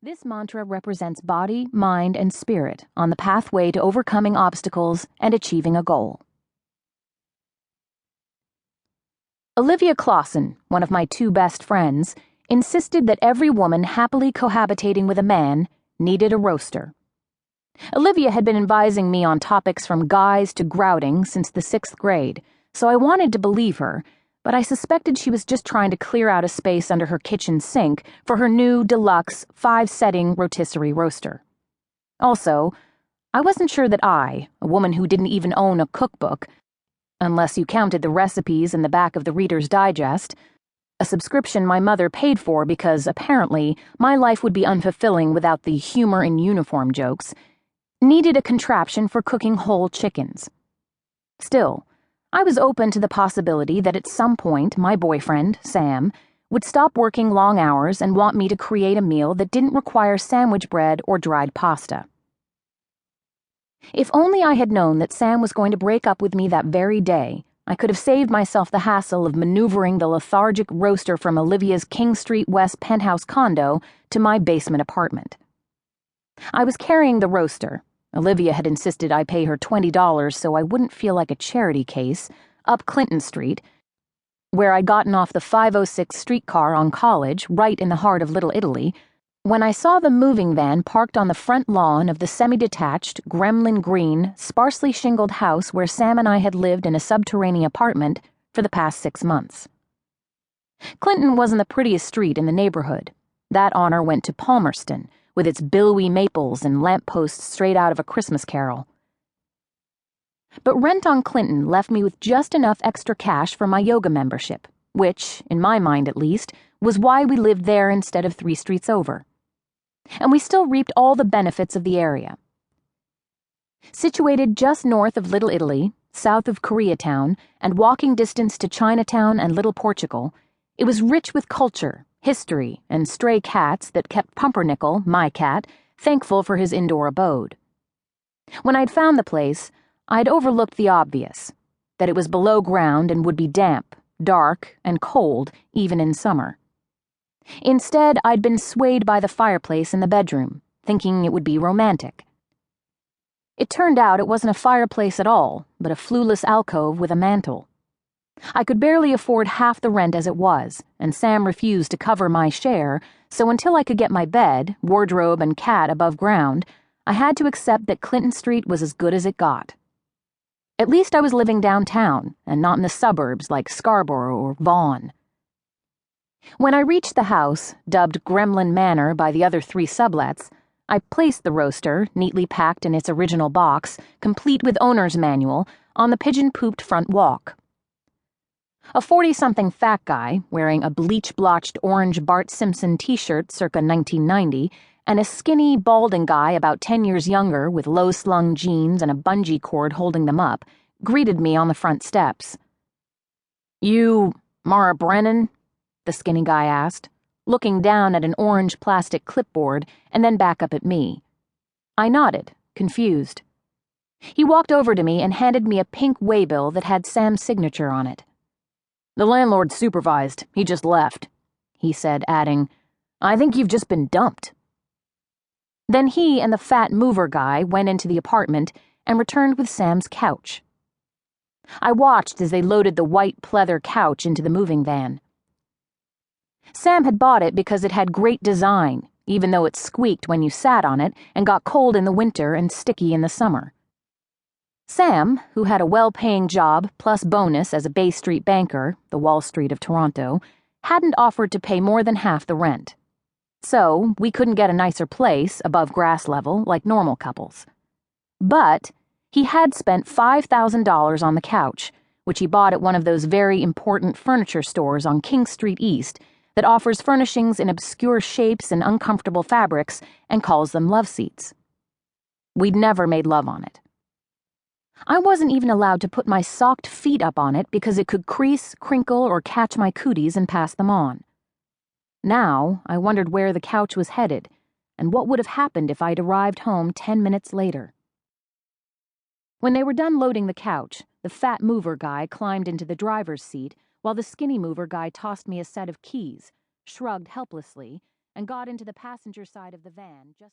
This mantra represents body, mind, and spirit on the pathway to overcoming obstacles and achieving a goal. Olivia Clausen, one of my two best friends, insisted that every woman happily cohabitating with a man needed a roaster. Olivia had been advising me on topics from guys to grouting since the 6th grade, so I wanted to believe her, but I suspected she was just trying to clear out a space under her kitchen sink for her new deluxe 5-setting rotisserie roaster. Also, I wasn't sure that I, a woman who didn't even own a cookbook, unless you counted the recipes in the back of the Reader's Digest, a subscription my mother paid for because, apparently, my life would be unfulfilling without the humor in uniform jokes, needed a contraption for cooking whole chickens. Still, I was open to the possibility that at some point my boyfriend, Sam, would stop working long hours and want me to create a meal that didn't require sandwich bread or dried pasta. If only I had known that Sam was going to break up with me that very day, I could have saved myself the hassle of maneuvering the lethargic roaster from Olivia's King Street West penthouse condo to my basement apartment. I was carrying the roaster. Olivia had insisted I pay her $20 so I wouldn't feel like a charity case, up Clinton Street, where I'd gotten off the 506 streetcar on College, right in the heart of Little Italy, when I saw the moving van parked on the front lawn of the semi-detached, gremlin green, sparsely shingled house where Sam and I had lived in a subterranean apartment for the past 6 months. Clinton wasn't the prettiest street in the neighborhood. That honor went to Palmerston, with its billowy maples and lampposts straight out of A Christmas Carol. But rent on Clinton left me with just enough extra cash for my yoga membership, which, in my mind at least, was why we lived there instead of 3 streets over. And we still reaped all the benefits of the area. Situated just north of Little Italy, south of Koreatown, and walking distance to Chinatown and Little Portugal, it was rich with culture, history, and stray cats that kept Pumpernickel, my cat, thankful for his indoor abode. When I'd found the place, I'd overlooked the obvious, that it was below ground and would be damp, dark, and cold even in summer. Instead, I'd been swayed by the fireplace in the bedroom, thinking it would be romantic. It turned out it wasn't a fireplace at all, but a flueless alcove with a mantel. I could barely afford half the rent as it was, and Sam refused to cover my share, so until I could get my bed, wardrobe, and cat above ground, I had to accept that Clinton Street was as good as it got. At least I was living downtown, and not in the suburbs like Scarborough or Vaughan. When I reached the house, dubbed Gremlin Manor by the other 3 sublets, I placed the roaster, neatly packed in its original box, complete with owner's manual, on the pigeon-pooped front walk. A 40-something fat guy, wearing a bleach-blotched orange Bart Simpson t-shirt circa 1990, and a skinny, balding guy about 10 years younger with low-slung jeans and a bungee cord holding them up, greeted me on the front steps. "You, Mara Brennan?" the skinny guy asked, looking down at an orange plastic clipboard and then back up at me. I nodded, confused. He walked over to me and handed me a pink waybill that had Sam's signature on it. "The landlord supervised. He just left," he said, adding, "I think you've just been dumped." Then he and the fat mover guy went into the apartment and returned with Sam's couch. I watched as they loaded the white pleather couch into the moving van. Sam had bought it because it had great design, even though it squeaked when you sat on it and got cold in the winter and sticky in the summer. Sam, who had a well-paying job plus bonus as a Bay Street banker, the Wall Street of Toronto, hadn't offered to pay more than half the rent. So we couldn't get a nicer place above grass level like normal couples. But he had spent $5,000 on the couch, which he bought at one of those very important furniture stores on King Street East that offers furnishings in obscure shapes and uncomfortable fabrics and calls them love seats. We'd never made love on it. I wasn't even allowed to put my socked feet up on it because it could crease, crinkle, or catch my cooties and pass them on. Now, I wondered where the couch was headed, and what would have happened if I'd arrived home 10 minutes later. When they were done loading the couch, the fat mover guy climbed into the driver's seat, while the skinny mover guy tossed me a set of keys, shrugged helplessly, and got into the passenger side of the van just as